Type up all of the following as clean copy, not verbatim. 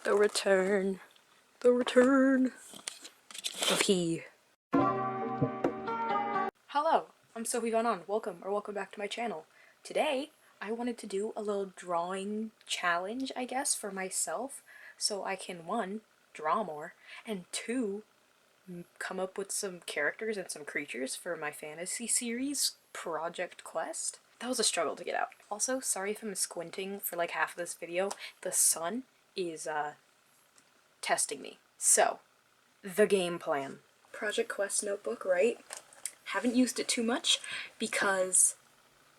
The return. The return of he. Hello, I'm Sophie welcome back to my channel. Today, I wanted to do a little drawing challenge, I guess, for myself, so I can, 1, draw more, and 2, come up with some characters and some creatures for my fantasy series, Project Quest. That was a struggle to get out. Also, sorry if I'm squinting for like half of this video. The sun is, testing me. So, the game plan. Project Quest notebook, right? Haven't used it too much because,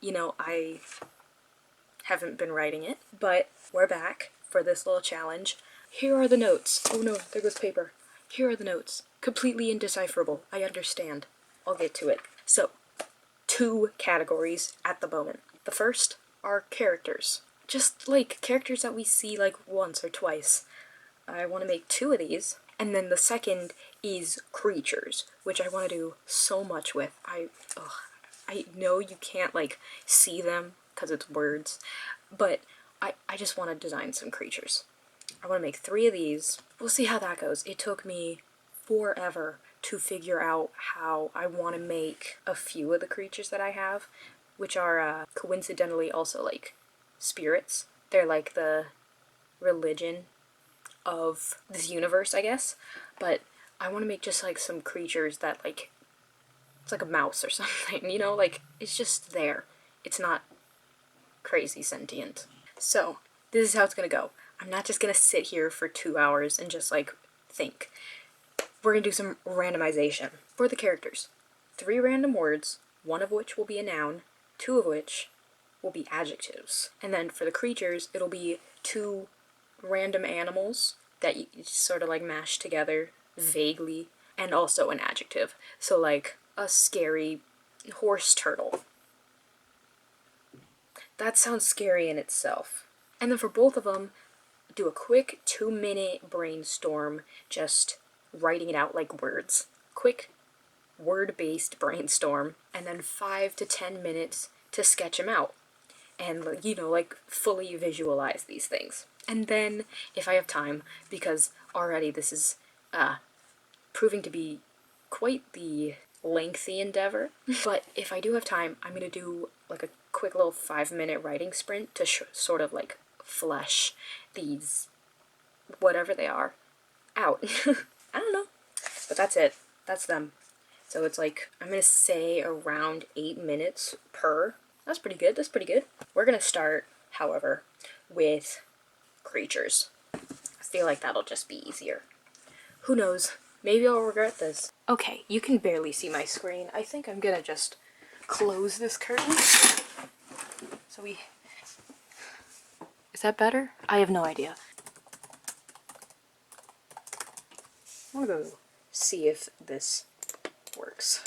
you know, I haven't been writing it, but we're back for this little challenge. Here are the notes. Oh no, there goes paper. Here are the notes. Completely indecipherable. I understand. I'll get to it. So, 2 categories at the moment. The first are characters. Just like characters that we see like once or twice. I want to make 2 of these. And then the second is creatures, which I want to do so much with. I know you can't like see them because it's words, but I just want to design some creatures. I want to make 3 of these. We'll see how that goes. It took me forever to figure out how I want to make a few of the creatures that I have, which are coincidentally also like spirits. They're like the religion of this universe, I guess, but I want to make just like some creatures that like, it's like a mouse or something, you know, like it's just there. It's not crazy sentient. So this is how it's gonna go. I'm not just gonna sit here for 2 hours and just like think. We're gonna do some randomization for the characters. 3 random words, 1 of which will be a noun, 2 of which will be adjectives. And then for the creatures, it'll be 2 random animals that you sort of like mash together vaguely, and also an adjective. So like a scary horse turtle. That sounds scary in itself. And then for both of them, do a quick 2-minute brainstorm, just writing it out like words. Quick word-based brainstorm, and then 5 to 10 minutes to sketch them out. And, you know, like, fully visualize these things. And then, if I have time, because already this is proving to be quite the lengthy endeavor, but if I do have time, I'm gonna do, like, a quick little 5-minute writing sprint to sort of, like, flesh these, whatever they are, out. I don't know. But that's it. That's them. So it's like, I'm gonna say around 8 minutes per. That's pretty good, that's pretty good. We're gonna start, however, with creatures. I feel like that'll just be easier. Who knows? Maybe I'll regret this. Okay, you can barely see my screen. I think I'm gonna just close this curtain. So we... Is that better? I have no idea. I'm gonna go see if this works.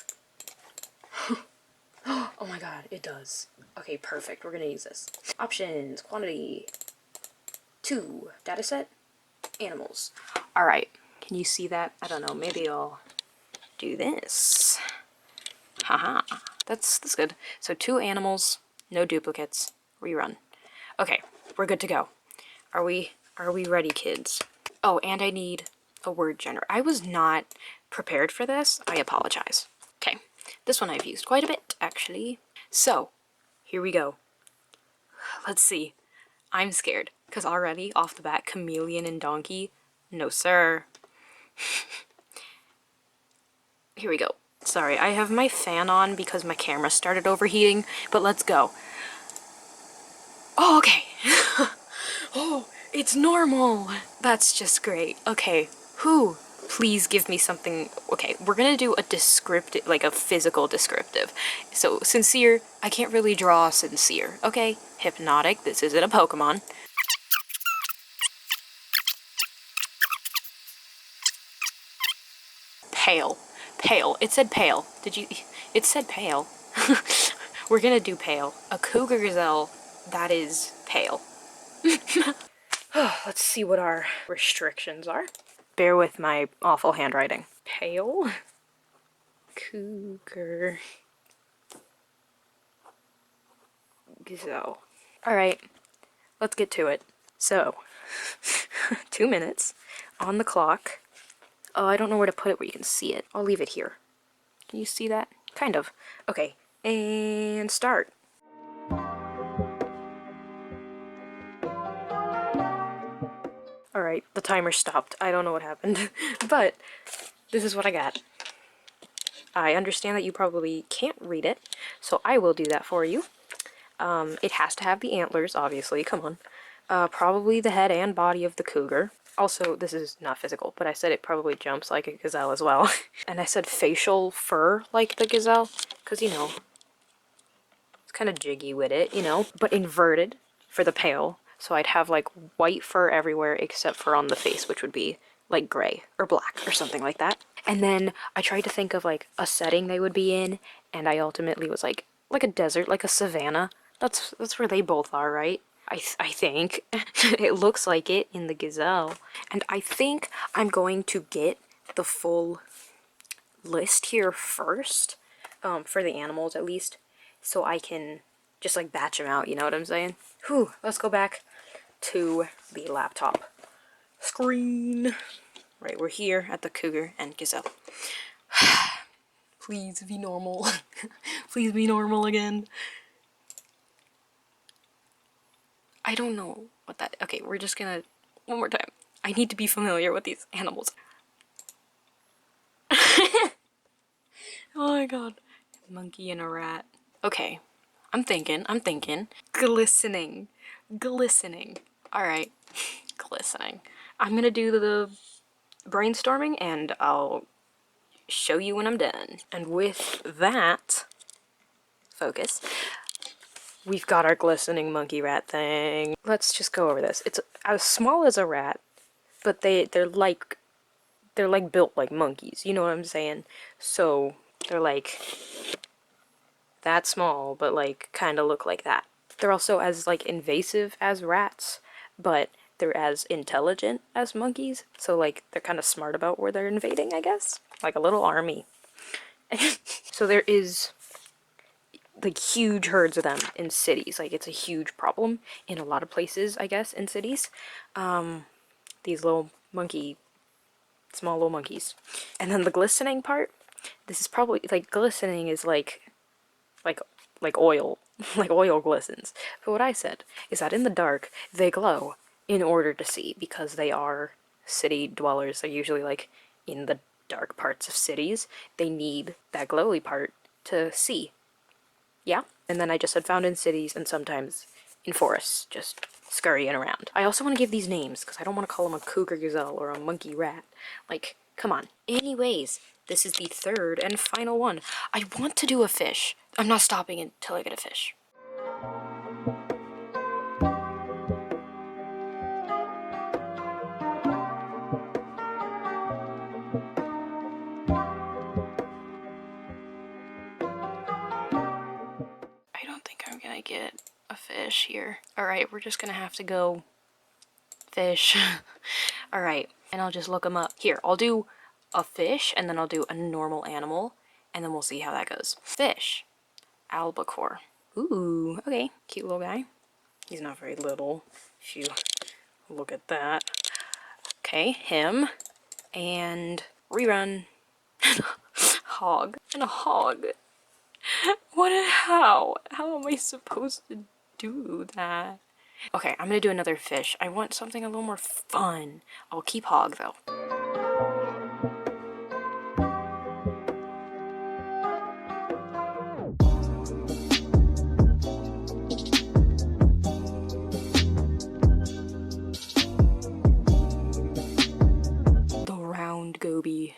Oh my god, it does. Okay, perfect. We're gonna use this. Options, quantity, 2, dataset, animals. Alright, can you see that? I don't know, maybe I'll do this. Haha. That's good. So 2 animals, no duplicates, rerun. Okay, we're good to go. Are we ready, kids? Oh, and I need a word generator. I was not prepared for this. I apologize. Okay, this one I've used quite a bit, actually. So, here we go. Let's see. I'm scared, because already, off the bat, chameleon and donkey, no sir. Here we go. Sorry, I have my fan on because my camera started overheating, but let's go. Oh, okay. Oh, it's normal. That's just great. Okay, who? Please give me something. Okay, we're gonna do a descriptive, like a physical descriptive. So, sincere, I can't really draw sincere. Okay, hypnotic, this isn't a Pokemon. Pale. Pale. It said pale. Did you? It said pale. We're gonna do pale. A cougar gazelle, that is pale. Let's see what our restrictions are. Bear with my awful handwriting. Pale. Cougar. Gazelle. Alright, let's get to it. So, 2 minutes on the clock. Oh, I don't know where to put it where you can see it. I'll leave it here. Can you see that? Kind of. Okay, and start. Alright, the timer stopped. I don't know what happened, but this is what I got. I understand that you probably can't read it, so I will do that for you. It has to have the antlers, obviously, come on. Probably the head and body of the cougar. Also, this is not physical, but I said it probably jumps like a gazelle as well. And I said facial fur like the gazelle, because, you know, it's kind of jiggy with it, you know, but inverted for the pale. So I'd have like white fur everywhere except for on the face, which would be like gray or black or something like that. And then I tried to think of like a setting they would be in, and I ultimately was like a desert, like a savanna. That's where they both are, right? I think. It looks like it in the gazelle. And I think I'm going to get the full list here first, for the animals at least, so I can just like batch them out, you know what I'm saying? Whew, let's go back to the laptop screen. Right, we're here at the cougar and gazelle. Please be normal. Please be normal again. I don't know what that... Okay, we're just gonna... One more time. I need to be familiar with these animals. Oh my god. Monkey and a rat. Okay. I'm thinking. Glistening. Glistening. Alright. Glistening. I'm gonna do the brainstorming and I'll show you when I'm done. And with that, focus, we've got our glistening monkey rat thing. Let's just go over this. It's as small as a rat, but they're like built like monkeys, you know what I'm saying? So they're like that small, but like kind of look like that. They're also as like invasive as rats, but they're as intelligent as monkeys. So like they're kind of smart about where they're invading, I guess. Like a little army. So there is like huge herds of them in cities. Like it's a huge problem in a lot of places, I guess, in cities. These little small little monkeys. And then the glistening part, this is probably like glistening is like oil, like oil glistens. But what I said is that in the dark they glow in order to see, because they are city dwellers. They're usually like in the dark parts of cities. They need that glowy part to see. Yeah? And then I just said found in cities and sometimes in forests, just scurrying around. I also want to give these names, because I don't want to call them a cougar gazelle or a monkey rat. Like, come on. Anyways, this is the third and final one. I want to do a fish. I'm not stopping until I get a fish. I don't think I'm gonna get a fish here. Alright, we're just gonna have to go fish. Alright, and I'll just look them up. Here, I'll do a fish, and then I'll do a normal animal, and then we'll see how that goes. Fish. Albacore. Ooh, okay. Cute little guy. He's not very little, if you look at that. Okay, him. And rerun. Hog. And a hog. What and how? How am I supposed to do that? Okay, I'm gonna do another fish. I want something a little more fun. I'll keep hog, though. The round goby.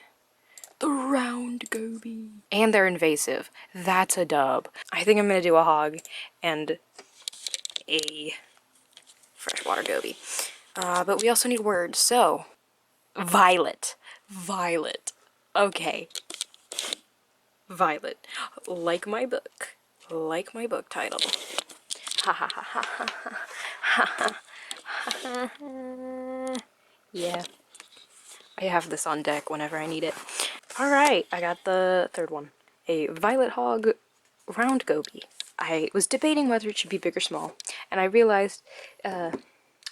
The round goby. And they're invasive. That's a dub. I think I'm gonna do a hog and a freshwater goby. But we also need words, so... Violet. Violet. Okay. Violet. Like my book. Like my book title. Ha ha ha ha ha ha ha ha. Yeah. I have this on deck whenever I need it. Alright, I got the third one. A violet hog round goby. I was debating whether it should be big or small, and I realized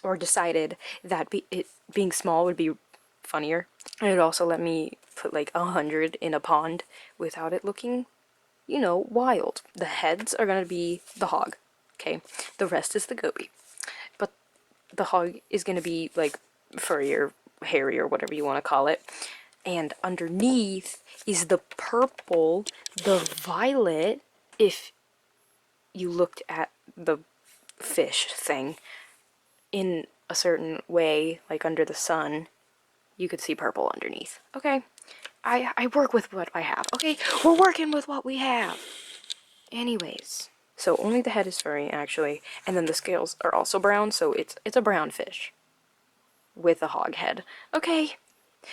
or decided that it being small would be funnier. And it also let me put like 100 in a pond without it looking, you know, wild. The heads are gonna be the hog, okay? The rest is the goby. But the hog is gonna be like furry or hairy or whatever you want to call it. And underneath is the purple, the violet, if you looked at the fish thing in a certain way, like under the sun, you could see purple underneath. Okay, I work with what I have. Okay, we're working with what we have. Anyways, so only the head is furry actually, and then the scales are also brown, so it's a brown fish with a hog head. Okay,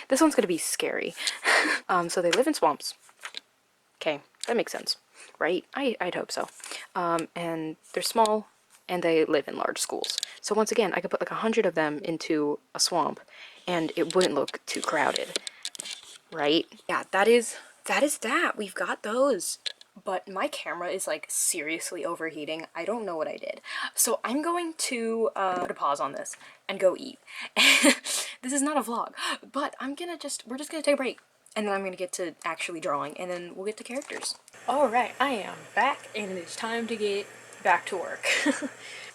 this one's gonna be scary. So they live in swamps. Okay, that makes sense, right? I'd hope so. And they're small, and they live in large schools. So once again, I could put like 100 of them into a swamp, and it wouldn't look too crowded, right? Yeah, that is that. We've got those. But my camera is like seriously overheating. I don't know what I did. So I'm going to put a pause on this and go eat. This is not a vlog, but we're just gonna take a break. And then I'm gonna get to actually drawing, and then we'll get to characters. Alright, I am back, and it is time to get back to work.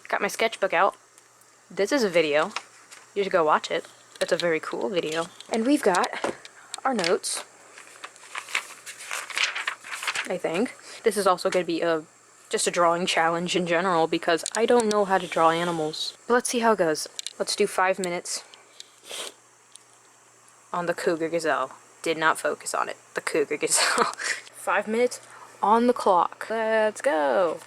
Got my sketchbook out. This is a video. You should go watch it. It's a very cool video. And we've got our notes, I think. This is also going to be just a drawing challenge in general, because I don't know how to draw animals. But let's see how it goes. Let's do 5 minutes on the cougar gazelle. Did not focus on it. The cougar gazelle. 5 minutes on the clock. Let's go.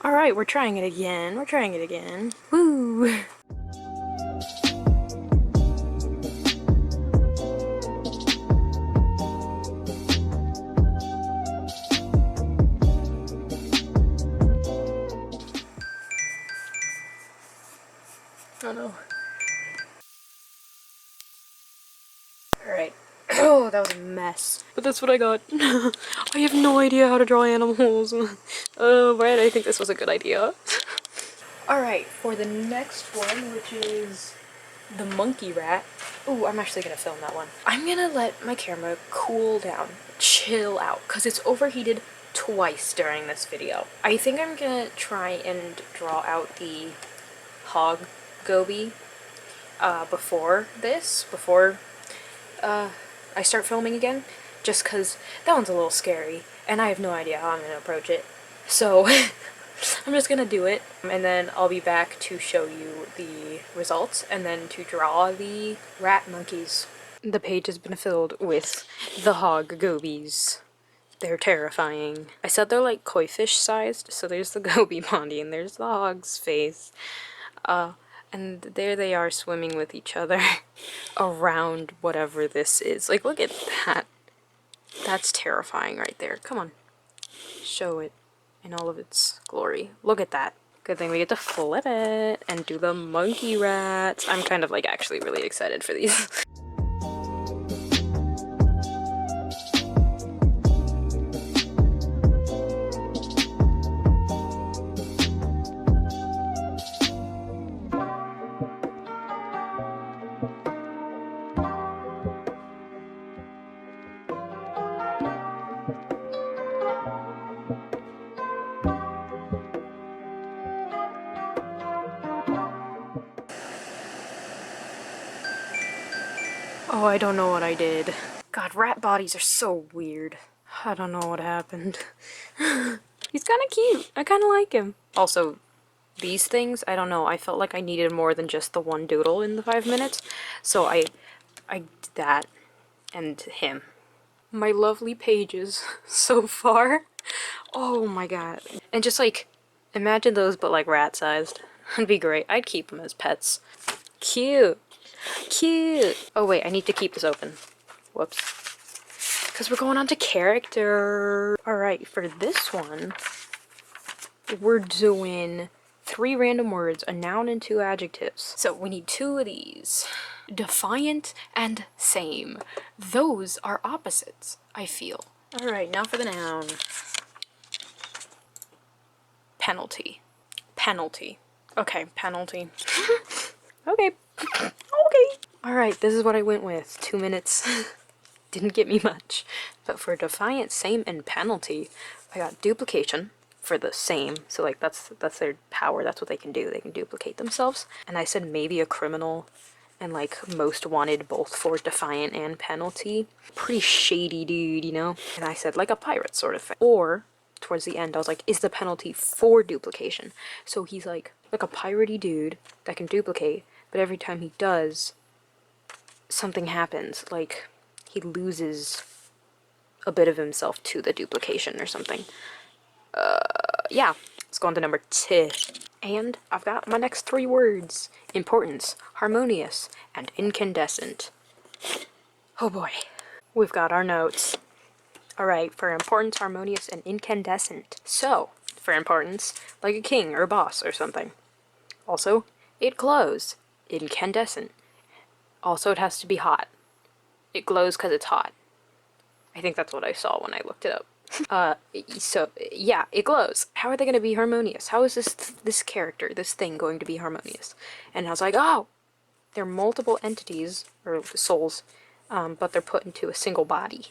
Alright, we're trying it again. We're trying it again. Woo! Oh no. Alright. Oh, that was a mess. But that's what I got. I have no idea how to draw animals. Right, I think this was a good idea. Alright, for the next one, which is the monkey rat. Ooh, I'm actually gonna film that one. I'm gonna let my camera cool down, chill out, because it's overheated twice during this video. I think I'm gonna try and draw out the hog goby before I start filming again, just because that one's a little scary, and I have no idea how I'm gonna approach it. So I'm just gonna do it, and then I'll be back to show you the results, and then to draw the rat monkeys. The page has been filled with the hog gobies. They're terrifying. I said they're like koi fish sized, so there's the goby body, and there's the hog's face. And there they are swimming with each other around whatever this is. Like, look at that. That's terrifying right there. Come on. Show it in all of its glory. Look at that. Good thing we get to flip it and do the monkey rats. I'm kind of like actually really excited for these. Oh, I don't know what I did. God, rat bodies are so weird. I don't know what happened. He's kind of cute. I kind of like him. Also, these things, I don't know. I felt like I needed more than just the one doodle in the 5 minutes. So I did that and him. My lovely pages so far. Oh my god. And just like, imagine those but like rat-sized. That'd be great. I'd keep them as pets. Cute. Cute. Oh wait, I need to keep this open. Whoops. Because we're going on to character. Alright, for this one, we're doing 3 random words, a noun and 2 adjectives. So we need 2 of these. Defiant and same. Those are opposites, I feel. Alright, now for the noun. Penalty. Penalty. Okay, penalty. Okay. Okay. Alright, this is what I went with. 2 minutes. Didn't get me much. But for defiant, same, and penalty, I got duplication for the same. So like that's their power. That's what they can do. They can duplicate themselves. And I said maybe a criminal and like most wanted both for defiant and penalty. Pretty shady dude, you know? And I said like a pirate sort of thing. Or towards the end I was like, is the penalty for duplication? So he's like a piratey dude that can duplicate, but every time he does, something happens. Like he loses a bit of himself to the duplication or something. Yeah, let's go on to number 2. And I've got my next 3 words. Importance, harmonious, and incandescent. Oh boy. We've got our notes. Alright, for importance, harmonious, and incandescent. So, for importance, like a king or a boss or something. Also, it glows. Incandescent. Also, it has to be hot. It glows because it's hot. I think that's what I saw when I looked it up. So, yeah, it glows. How are they going to be harmonious? How is this character, this thing, going to be harmonious? And I was like, oh! They're multiple entities, or souls, but they're put into a single body.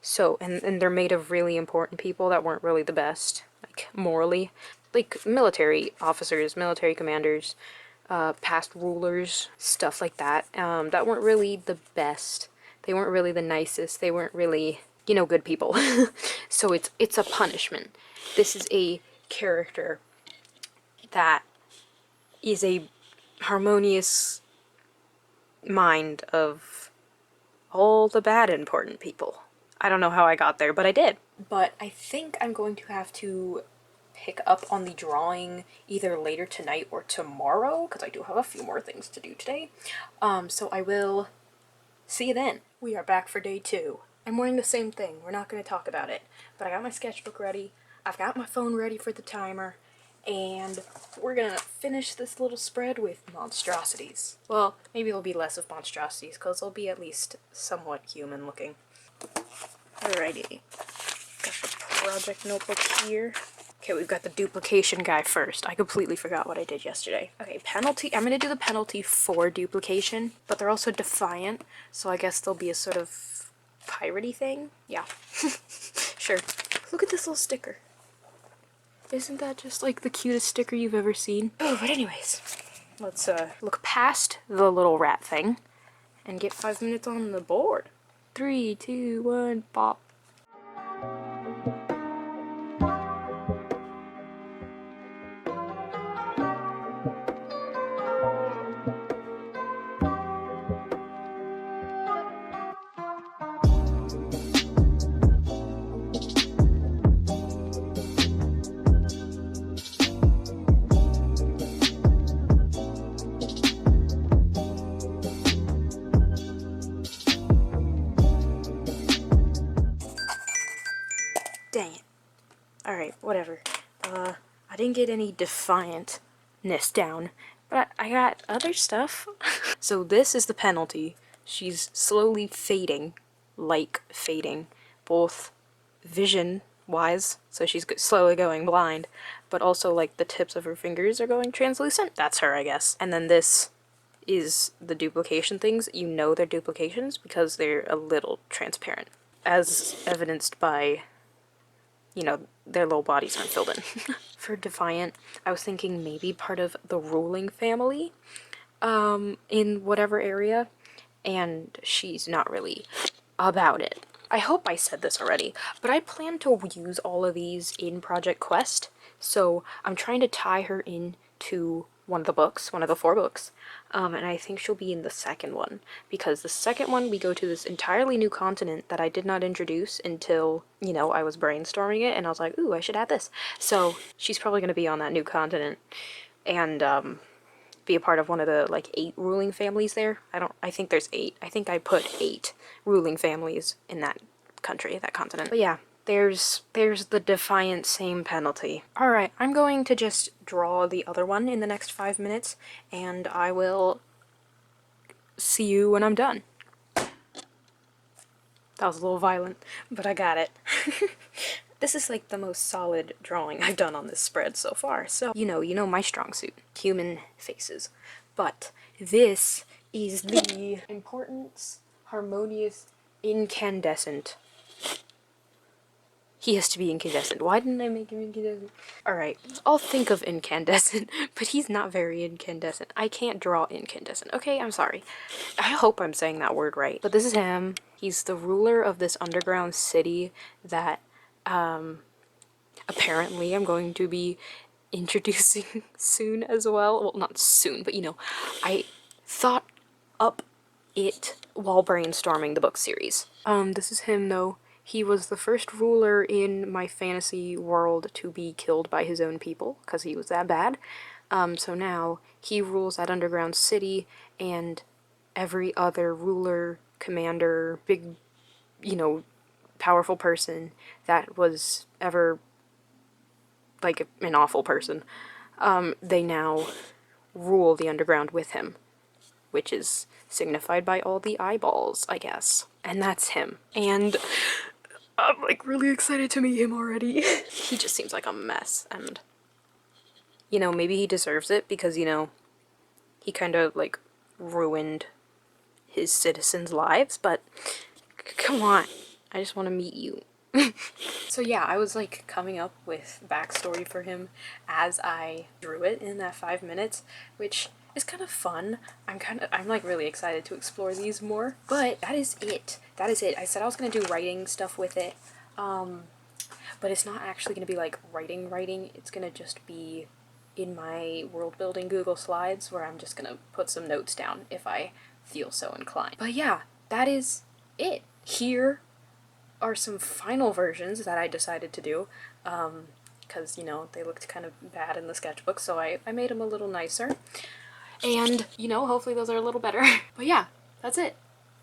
So, and they're made of really important people that weren't really the best, like, morally. Like, military officers, military commanders, past rulers, stuff like that, that weren't really the best. They weren't really the nicest. They weren't really, you know, good people. So it's a punishment. This is a character that is a harmonious mind of all the bad important people. I don't know how I got there, but I did. But I think I'm going to have to pick up on the drawing either later tonight or tomorrow, because I do have a few more things to do today. So I will see you then. We are back for day 2. I'm wearing the same thing. We're not going to talk about it. But I got my sketchbook ready. I've got my phone ready for the timer. And we're gonna finish this little spread with monstrosities. Well, maybe it'll be less of monstrosities, because they'll be at least somewhat human looking. Alrighty. Got the project notebook here. Okay, we've got the duplication guy first. I completely forgot what I did yesterday. Okay, penalty. I'm gonna do the penalty for duplication, but they're also defiant, so I guess there'll be a sort of piratey thing? Yeah. Sure. Look at this little sticker. Isn't that just like the cutest sticker you've ever seen? Oh, but anyways, let's look past the little rat thing and get 5 minutes on the board. 3, 2, 1, pop. Dang it. Alright, whatever. I didn't get any defiantness down, but I got other stuff. So this is the penalty. She's slowly fading, both vision-wise, so she's slowly going blind, but also like the tips of her fingers are going translucent. That's her, I guess. And then this is the duplication things. You know they're duplications because they're a little transparent, as evidenced by, you know, their little bodies aren't filled in. For defiant, I was thinking maybe part of the ruling family, in whatever area, and she's not really about it. I hope I said this already, but I plan to use all of these in Project Quest, so I'm trying to tie her into one of the books, one of the 4 books, and I think she'll be in the second one, because the second one we go to this entirely new continent that I did not introduce until, you know, I was brainstorming it, and I was like, ooh, I should add this. So she's probably going to be on that new continent, and be a part of one of the, like, 8 ruling families there. I think there's 8. I think I put 8 ruling families in that country, that continent. But yeah, there's the defiant same penalty. Alright, I'm going to just draw the other one in the next 5 minutes, and I will see you when I'm done. That was a little violent, but I got it. This is like the most solid drawing I've done on this spread so far, so you know my strong suit. Human faces. But this is the importance, harmonious, incandescent. He has to be incandescent. Why didn't I make him incandescent? Alright, I'll think of incandescent, but he's not very incandescent. I can't draw incandescent. Okay, I'm sorry. I hope I'm saying that word right. But this is him. He's the ruler of this underground city that, apparently I'm going to be introducing soon as well. Well, not soon, but I thought up it while brainstorming the book series. This is him though. He was the first ruler in my fantasy world to be killed by his own people, because he was that bad. So now he rules that underground city, and every other ruler, commander, big, powerful person that was ever, like, an awful person, they now rule the underground with him, which is signified by all the eyeballs, I guess. And that's him. And I'm, like, really excited to meet him already. He just seems like a mess, and, maybe he deserves it because, he kind of, like, ruined his citizens' lives, but come on, I just want to meet you. So yeah, I was, like, coming up with backstory for him as I drew it in that 5 minutes, which is kind of fun. I'm like really excited to explore these more, but that is it. That is it. I said I was gonna do writing stuff with it, but it's not actually gonna be like writing. It's gonna just be in my world building Google Slides where I'm just gonna put some notes down if I feel so inclined. But yeah, that is it. Here are some final versions that I decided to do, because, they looked kind of bad in the sketchbook, so I made them a little nicer. And, hopefully those are a little better. But yeah, that's it.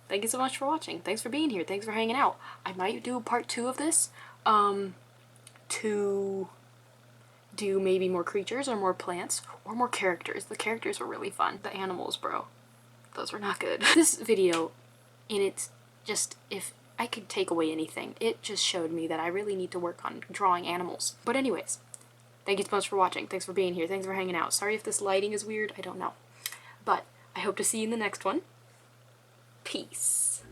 Thank you so much for watching. Thanks for being here. Thanks for hanging out. I might do a part 2 of this, to do maybe more creatures or more plants or more characters. The characters were really fun. The animals, bro. Those were not good. This video, if I could take away anything, it just showed me that I really need to work on drawing animals. But anyways, thank you so much for watching. Thanks for being here. Thanks for hanging out. Sorry if this lighting is weird. I don't know. But I hope to see you in the next one. Peace.